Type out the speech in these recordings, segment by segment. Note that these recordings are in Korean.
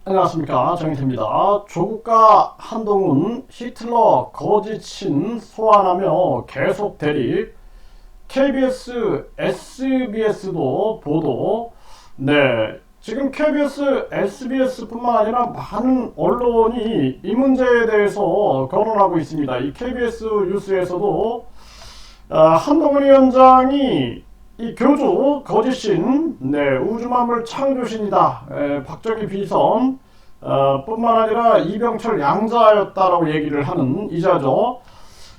안녕하십니까, 정희태입니다. 조국과 한동훈, 히틀러 거짓신 소환하며 계속 대립. KBS, SBS도 보도. 네, 지금 KBS, SBS뿐만 아니라 많은 언론이 이 문제에 대해서 거론하고 있습니다. 이 KBS 뉴스에서도 한동훈 위원장이 이 교주 거짓신, 우주만물 창조신이다, 박정희 비선 뿐만 아니라 이병철 양자였다라고 얘기를 하는 이자죠.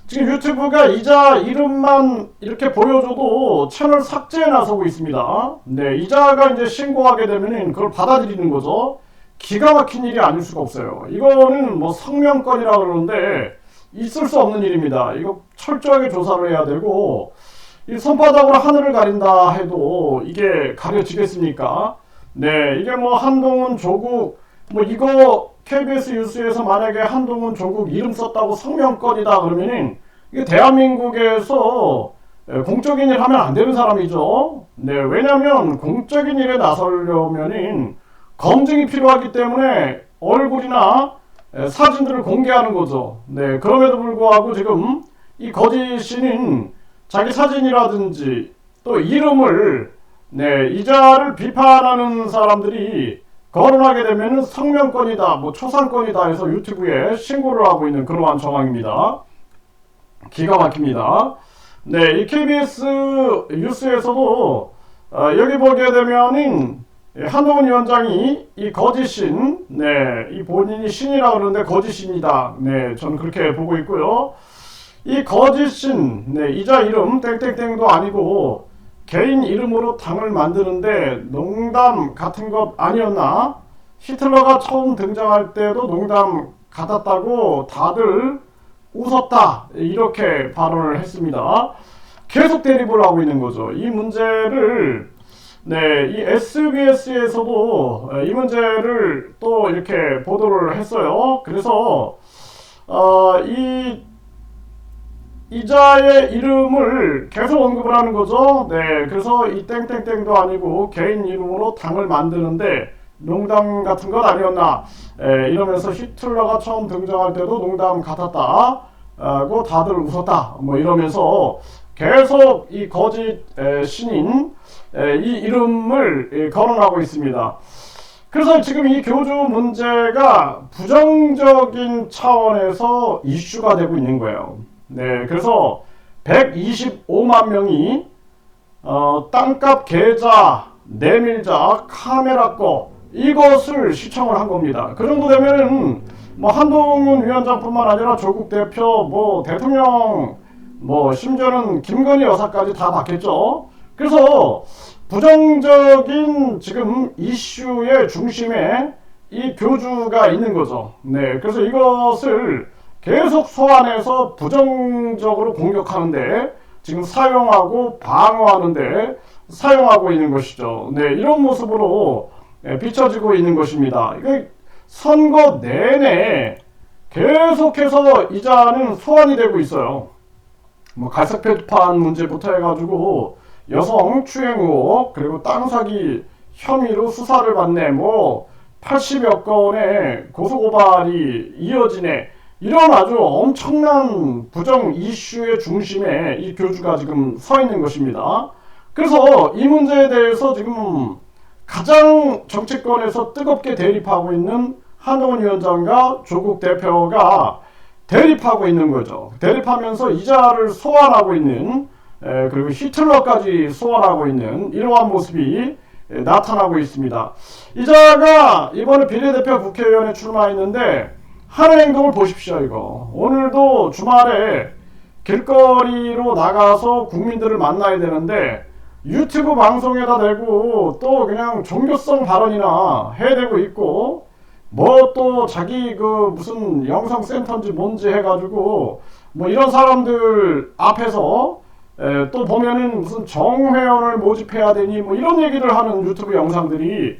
지금 유튜브가 이자 이름만 이렇게 보여줘도 채널 삭제에 나서고 있습니다. 이자가 이제 신고하게 되면은 그걸 받아들이는 거죠. 기가 막힌 일이 아닐 수가 없어요. 이거는 뭐 성명권이라 그러는데 있을 수 없는 일입니다. 이거 철저하게 조사를 해야 되고, 이 손바닥으로 하늘을 가린다 해도 이게 가려지겠습니까? 이게 뭐 한동훈, 조국, 뭐 이거 KBS 뉴스에서 만약에 한동훈, 조국 이름 썼다고 성명권이다 그러면은 이게 대한민국에서 공적인 일 하면 안 되는 사람이죠. 왜냐면 공적인 일에 나서려면은 검증이 필요하기 때문에 얼굴이나 사진들을 공개하는 거죠. 그럼에도 불구하고 지금 이 거짓신은 자기 사진이라든지 또 이름을 이자를 비판하는 사람들이 거론하게 되면 성명권이다, 뭐 초상권이다 해서 유튜브에 신고를 하고 있는 그러한 정황입니다. 기가 막힙니다. 이 KBS 뉴스에서도 여기 보게 되면은 한동훈 위원장이 이 거짓신, 이 본인이 신이라고 그러는데 거짓신이다. 저는 그렇게 보고 있고요. 이 거짓신, 이자 이름 땡땡땡도 아니고 개인 이름으로 당을 만드는데 농담 같은 것 아니었나? 히틀러가 처음 등장할 때도 농담 같았다고 다들 웃었다, 이렇게 발언을 했습니다. 계속 대립을 하고 있는 거죠. 이 문제를 이 SBS에서도 이 문제를 또 이렇게 보도를 했어요. 그래서 이 이자의 이름을 계속 언급을 하는 거죠. 그래서 이 땡땡땡도 아니고 개인 이름으로 당을 만드는데 농담 같은 것 아니었나, 이러면서 히틀러가 처음 등장할 때도 농담 같았다고 다들 웃었다, 뭐 이러면서 계속 이 거짓 신인 이 이름을 거론하고 있습니다. 그래서 지금 이 교주 문제가 부정적인 차원에서 이슈가 되고 있는 거예요. 그래서 125만 명이 땅값 계좌, 내밀자, 카메라 거 이것을 시청을 한 겁니다. 그 정도 되면은 뭐 한동훈 위원장뿐만 아니라 조국 대표, 뭐 대통령, 뭐 심지어는 김건희 여사까지 다 봤겠죠. 그래서 부정적인 지금 이슈의 중심에 이 교주가 있는 거죠. 그래서 이것을 계속 소환해서 부정적으로 공격하는데 지금 사용하고 방어하는데 사용하고 있는 것이죠. 이런 모습으로 비춰지고 있는 것입니다. 선거 내내 계속해서 이자는 소환이 되고 있어요. 뭐 갈색 표지판 문제부터 해가지고 여성 추행 의혹, 그리고 땅 사기 혐의로 수사를 받네, 뭐 80여 건의 고소고발이 이어지네, 이런 아주 엄청난 부정 이슈의 중심에 이 교주가 지금 서 있는 것입니다. 그래서 이 문제에 대해서 지금 가장 정치권에서 뜨겁게 대립하고 있는 한동훈 위원장과 조국 대표가 대립하고 있는 거죠. 대립하면서 이자를 소환하고 있는, 그리고 히틀러까지 소환하고 있는 이러한 모습이 나타나고 있습니다. 이자가 이번에 비례대표 국회의원에 출마했는데 하는 행동을 보십시오. 이거 오늘도 주말에 길거리로 나가서 국민들을 만나야 되는데 유튜브 방송에다 대고 또 그냥 종교성 발언이나 해대고 있고, 뭐 또 자기 그 무슨 영상센터인지 뭔지 해가지고 뭐 이런 사람들 앞에서 또 보면은 무슨 정회원을 모집해야 되니 뭐 이런 얘기를 하는 유튜브 영상들이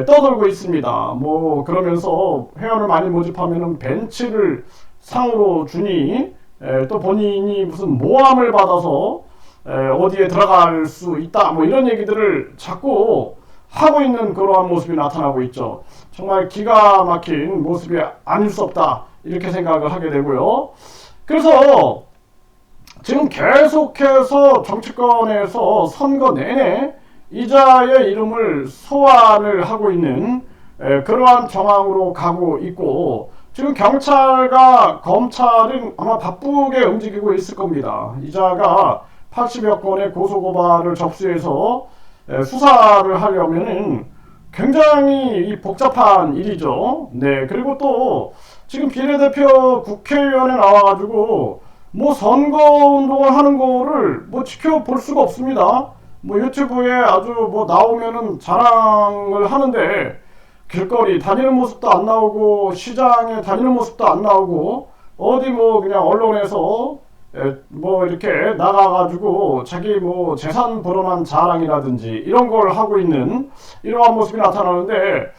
떠돌고 있습니다. 뭐 그러면서 회원을 많이 모집하면은 벤츠를 상으로 주니, 또 본인이 무슨 모함을 받아서 어디에 들어갈 수 있다, 뭐 이런 얘기들을 자꾸 하고 있는 그러한 모습이 나타나고 있죠. 정말 기가 막힌 모습이 아닐 수 없다, 이렇게 생각을 하게 되고요. 그래서 지금 계속해서 정치권에서 선거 내내 이자의 이름을 소환을 하고 있는 그러한 정황으로 가고 있고, 지금 경찰과 검찰은 아마 바쁘게 움직이고 있을 겁니다. 이자가 80여 건의 고소고발을 접수해서 수사를 하려면은 굉장히 복잡한 일이죠. 네, 그리고 또 지금 비례대표 국회의원에 나와가지고 뭐 선거운동을 하는 거를 뭐 지켜볼 수가 없습니다. 뭐 유튜브에 아주 뭐 나오면은 자랑을 하는데 길거리 다니는 모습도 안 나오고 시장에 다니는 모습도 안 나오고 어디 뭐 그냥 언론에서 뭐 이렇게 나가가지고 자기 뭐 재산 불어난 자랑이라든지 이런 걸 하고 있는 이러한 모습이 나타나는데,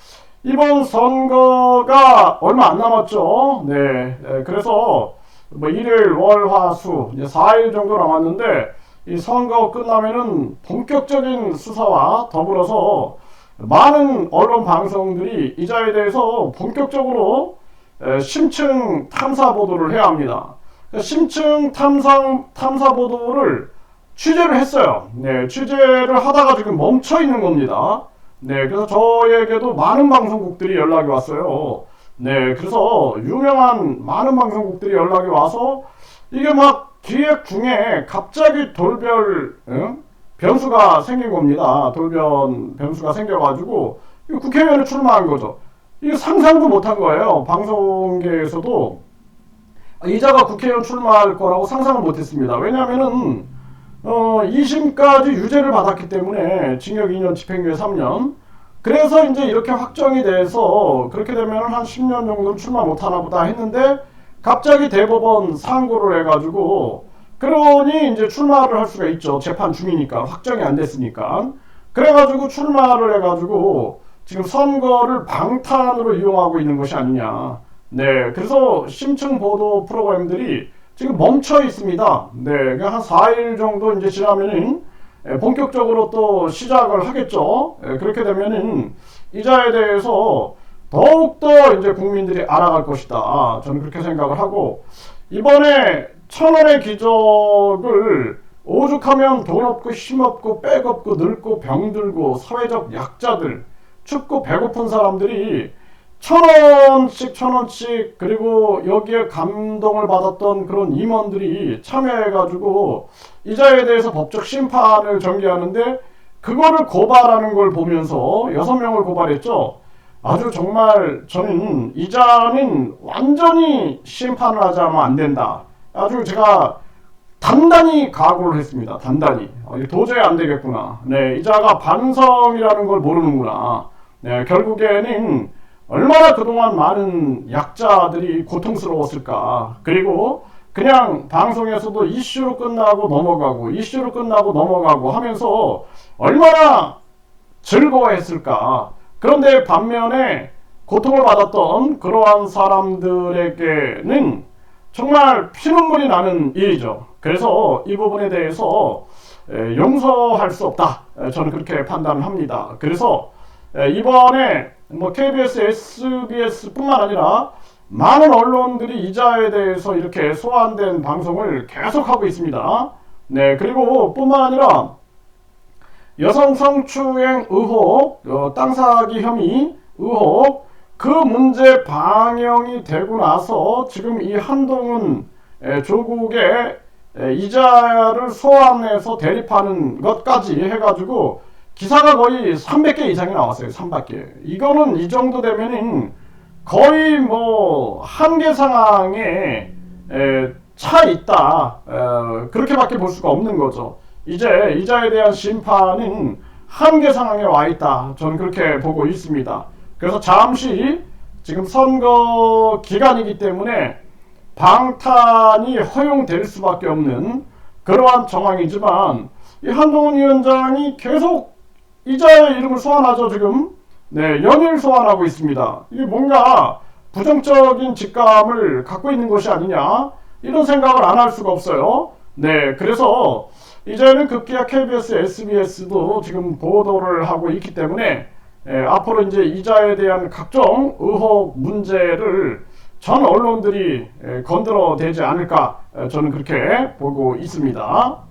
이번 선거가 얼마 안 남았죠. 네, 그래서 뭐 일요일, 월, 화, 수 이제 4일 정도 남았는데, 이 선거 끝나면은 본격적인 수사와 더불어서 많은 언론 방송들이 이자에 대해서 본격적으로 심층 탐사 보도를 해야 합니다. 심층 탐사 보도를 취재를 했어요. 네, 취재를 하다가 지금 멈춰 있는 겁니다. 네, 그래서 저에게도 많은 방송국들이 연락이 왔어요. 네, 그래서 유명한 많은 방송국들이 연락이 와서 이게 막 기획 중에 갑자기 돌별 변수가 생긴 겁니다. 돌변 변수가 생겨가지고 국회의원에 출마한 거죠. 이거 상상도 못한 거예요. 방송계에서도 이자가 국회의원 출마할 거라고 상상을 못했습니다. 왜냐하면은 2심까지 유죄를 받았기 때문에 징역 2년, 집행유예 3년. 그래서 이제 이렇게 확정이 돼서 그렇게 되면 한 10년 정도는 출마 못하나 보다 했는데, 갑자기 대법원 상고를 해가지고, 그러니 이제 출마를 할 수가 있죠. 재판 중이니까, 확정이 안 됐으니까. 그래가지고 출마를 해가지고 지금 선거를 방탄으로 이용하고 있는 것이 아니냐. 네, 그래서 심층 보도 프로그램들이 지금 멈춰 있습니다. 네, 한 4일 정도 이제 지나면은 본격적으로 또 시작을 하겠죠. 그렇게 되면은 이자에 대해서 더욱더 이제 국민들이 알아갈 것이다, 저는 그렇게 생각을 하고, 이번에 1000원의 기적을 오죽하면 돈 없고 힘 없고 빽 없고 늙고 병들고 사회적 약자들, 춥고 배고픈 사람들이 1000원씩 그리고 여기에 감동을 받았던 그런 임원들이 참여해가지고 이자에 대해서 법적 심판을 전개하는데, 그거를 고발하는 걸 보면서 6명을 고발했죠. 아주 정말 저는 이자는 완전히 심판을 하지 않으면 안 된다, 아주 제가 단단히 각오를 했습니다. 단단히 도저히 안 되겠구나. 네, 이자가 반성이라는 걸 모르는구나. 네, 결국에는 얼마나 그동안 많은 약자들이 고통스러웠을까. 그리고 그냥 방송에서도 이슈로 끝나고 넘어가고 이슈로 끝나고 넘어가고 하면서 얼마나 즐거워했을까. 그런데 반면에 고통을 받았던 그러한 사람들에게는 정말 피눈물이 나는 일이죠. 그래서 이 부분에 대해서 용서할 수 없다, 저는 그렇게 판단을 합니다. 그래서 이번에 뭐 KBS, SBS 뿐만 아니라 많은 언론들이 이자에 대해서 이렇게 소환된 방송을 계속하고 있습니다. 네, 그리고 뿐만 아니라 여성 성추행 의혹, 땅 사기 혐의 의혹, 그 문제 방영이 되고 나서 지금 이 한동훈 조국의 이자를 소환해서 대립하는 것까지 해가지고 기사가 거의 300개 이상이 나왔어요. 300개. 이거는 이 정도 되면은 거의 뭐 한계 상황에 차 있다, 그렇게밖에 볼 수가 없는 거죠. 이제 이자에 대한 심판은 한계 상황에 와 있다, 저는 그렇게 보고 있습니다. 그래서 잠시 지금 선거 기간이기 때문에 방탄이 허용될 수밖에 없는 그러한 정황이지만, 이 한동훈 위원장이 계속 이자의 이름을 소환하죠. 지금 네, 연일 소환하고 있습니다. 이게 뭔가 부정적인 직감을 갖고 있는 것이 아니냐, 이런 생각을 안 할 수가 없어요. 네, 그래서 이제는 급기야 KBS, SBS도 지금 보도를 하고 있기 때문에 앞으로 이제 이자에 대한 각종 의혹 문제를 전 언론들이 건드려대지 않을까 저는 그렇게 보고 있습니다.